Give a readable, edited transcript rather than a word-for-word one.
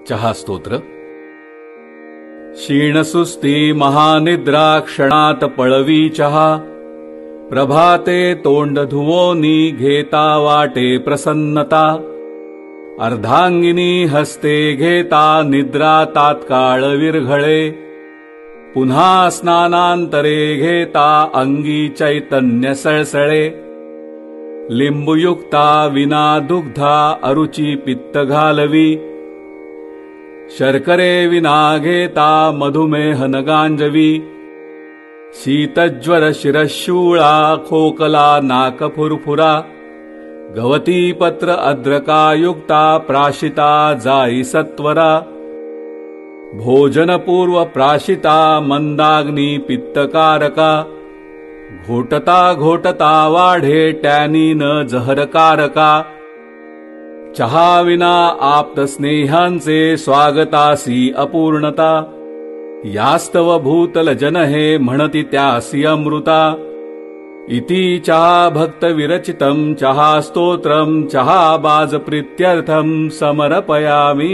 चहा स्तोत्र. क्षीणसुस्ती महानिद्रा क्षणात पळवी चहा. प्रभाते तोंड धुवोनी घेता वाटे प्रसन्नता. अर्धांगिनी हस्ते घेता निद्रा तात्काळ विरघळे. पुन्हा स्नानांतरे घेता अंगी चैतन्य सळसळे. लिंबुयुक्ता विना दुग्धा अरुची पित्त घालवी. शर्करे विना घेता मधुमेह न गांजवी. शीतज्वर शिरशूळा खोकला नाक फुरफुरा. गवती पत्र अद्रकायुक्ता प्राशिता जाई सत्वरा. भोजनपूर्व प्राशिता मंदाग्नी पित्तकारका. घोटता घोटता वाढे टॅनिन जहरकारका. चहा विना आप्त स्नेहांचे स्वागतासी अपूर्णता. यास्तव भूतल जन हे म्हणती त्यासी अमृता. इति चहा भक्त विरचितं चहा स्तोत्रं चहा बाज प्रीत्यर्थं समर्पयामि.